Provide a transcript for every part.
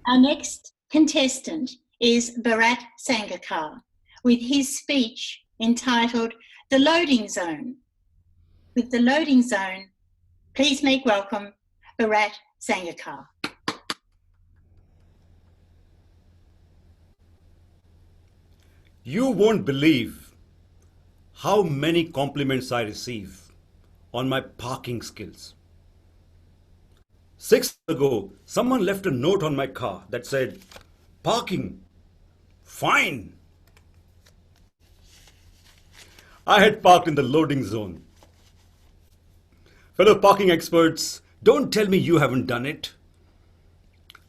Our next contestant is Bharat Sangakkar with his speech entitled The Loading Zone. With the loading zone, please make welcome Bharat Sangakkar. You won't believe how many compliments I receive on my parking skills. 6 months ago, someone left a note on my car that said, "Parking, fine." I had parked in the loading zone. Fellow parking experts, don't tell me you haven't done it.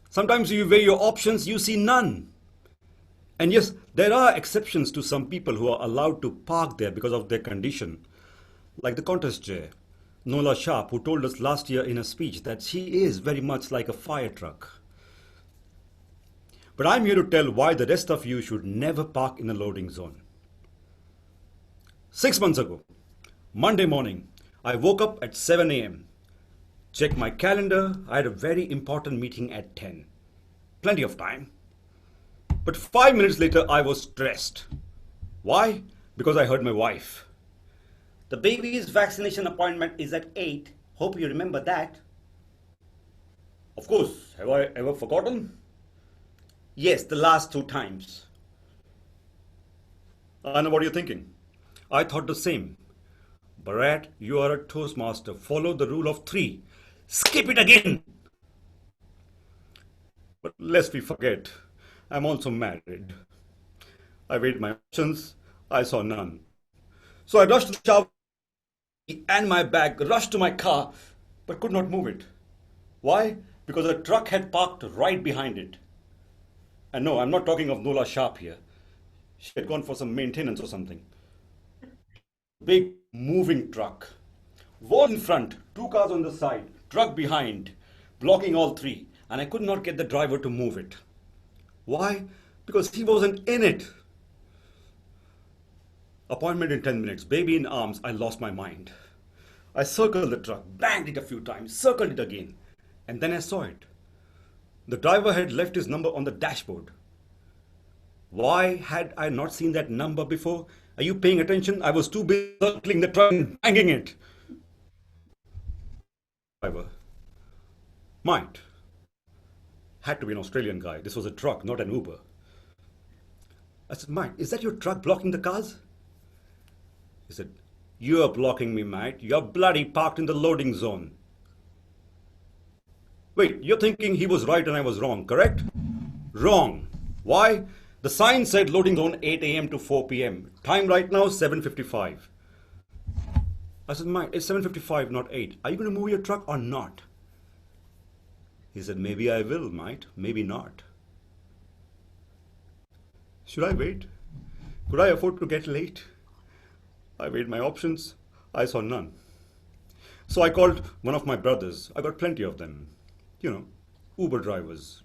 Sometimes you weigh your options, you see none. And yes, there are exceptions to some people who are allowed to park there because of their condition, like the contest chair, Nola Sharp, who told us last year in a speech that she is very much like a fire truck. But I'm here to tell why the rest of you should never park in a loading zone. 6 months ago, Monday morning, I woke up at 7 a.m. Checked my calendar, I had a very important meeting at 10. Plenty of time. But 5 minutes later, I was stressed. Why? Because I heard my wife. "The baby's vaccination appointment is at 8. Hope you remember that." Of course, have I ever forgotten? Yes, the last 2 times. I know what you're thinking. I thought the same. Bharat, you are a Toastmaster. Follow the rule of 3. Skip it again. But lest we forget, I'm also married. I weighed my options. I saw none. So I rushed to the shower and my bag, rushed to my car, but could not move it. Why? Because a truck had parked right behind it. And no, I'm not talking of Nola Sharp here. She had gone for some maintenance or something. Big moving truck. Wall in front, 2 cars on the side, truck behind, blocking all 3, and I could not get the driver to move it. Why? Because he wasn't in it. Appointment in 10 minutes, baby in arms, I lost my mind. I circled the truck, banged it a few times, circled it again, and then I saw it. The driver had left his number on the dashboard. Why had I not seen that number before? Are you paying attention? I was too busy circling the truck and banging it. Driver. Might. Had to be an Australian guy. This was a truck, not an Uber. I said, "Mate, is that your truck blocking the cars?" He said, "You're blocking me, mate. You're bloody parked in the loading zone." Wait, you're thinking he was right and I was wrong, correct? Wrong. Why? The sign said loading zone 8 a.m. to 4 p.m. Time right now, 7:55. I said, "Mate, it's 7:55, not 8. Are you going to move your truck or not?" He said, "Maybe I will, mate. Maybe not." Should I wait? Could I afford to get late? I weighed my options. I saw none. So I called one of my brothers. I got plenty of them. Uber drivers.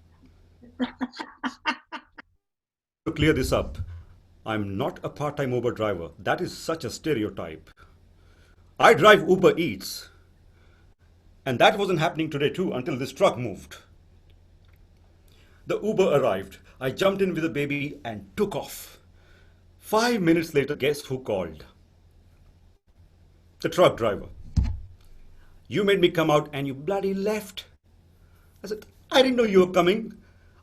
To clear this up, I'm not a part-time Uber driver. That is such a stereotype. I drive Uber Eats. And that wasn't happening today too until this truck moved. The Uber arrived. I jumped in with the baby and took off. 5 minutes later, guess who called? The truck driver. "You made me come out and you bloody left." I said, "I didn't know you were coming.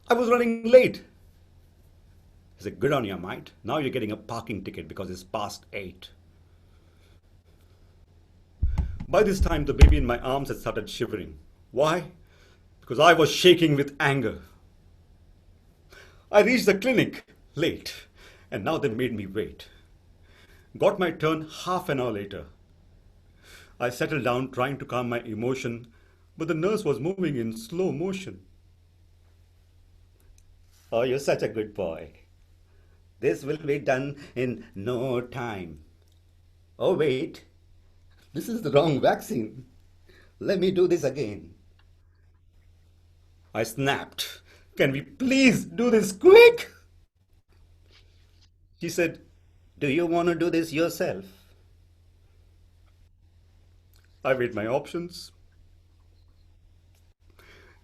I was running late." He said, "Good on you, mate. Now you're getting a parking ticket because it's past 8. By this time, the baby in my arms had started shivering. Why? Because I was shaking with anger. I reached the clinic late, and now they made me wait. Got my turn half an hour later. I settled down trying to calm my emotion, but the nurse was moving in slow motion. "Oh, you're such a good boy. This will be done in no time. Oh, wait. This is the wrong vaccine. Let me do this again." I snapped. "Can we please do this quick?" She said, "Do you want to do this yourself?" I weighed my options.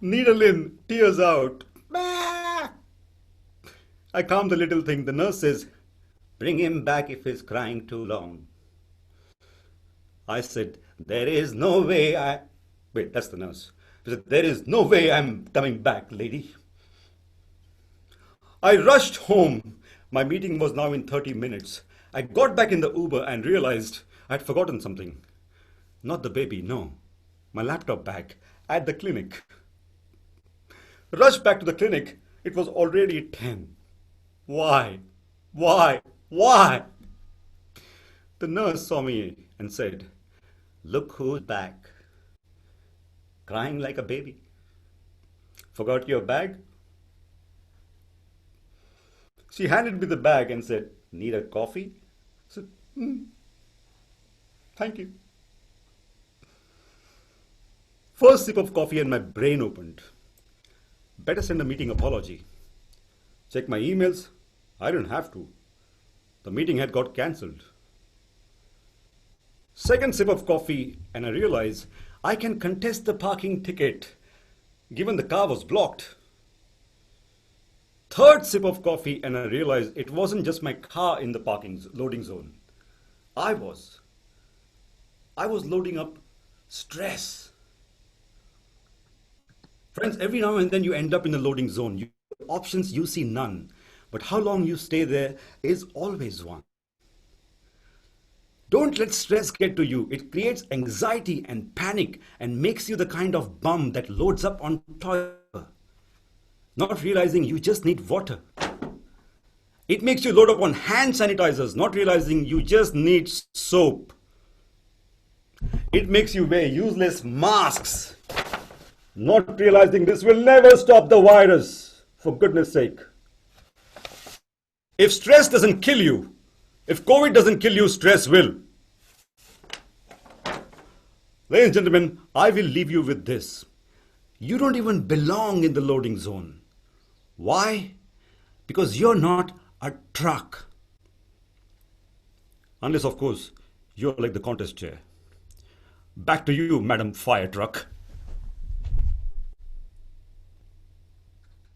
Needle in, tears out. I calm the little thing. The nurse says, "Bring him back if he's crying too long." I said, "There is no way I..." Wait, that's the nurse. I said, "There is no way I'm coming back, lady." I rushed home. My meeting was now in 30 minutes. I got back in the Uber and realized I'd forgotten something. Not the baby, no. My laptop bag at the clinic. Rushed back to the clinic. It was already 10. Why? Why? Why? The nurse saw me and said, "Look who's back. Crying like a baby. Forgot your bag?" She handed me the bag and said, "Need a coffee?" I said, "Thank you." First sip of coffee and my brain opened. Better send a meeting apology. Check my emails. I didn't have to. The meeting had got cancelled. Second sip of coffee and I realize I can contest the parking ticket given the car was blocked. Third sip of coffee and I realized it wasn't just my car in the loading zone. I was loading up stress. Friends, every now and then you end up in the loading zone. Options, you see none. But how long you stay there is always one. Don't let stress get to you. It creates anxiety and panic and makes you the kind of bum that loads up on toilet, not realizing you just need water. It makes you load up on hand sanitizers, not realizing you just need soap. It makes you wear useless masks, not realizing this will never stop the virus, for goodness sake. If stress doesn't kill you, if COVID doesn't kill you, stress will. Ladies and gentlemen, I will leave you with this. You don't even belong in the loading zone. Why? Because you're not a truck. Unless, of course, you're like the contest chair. Back to you, Madam Fire Truck.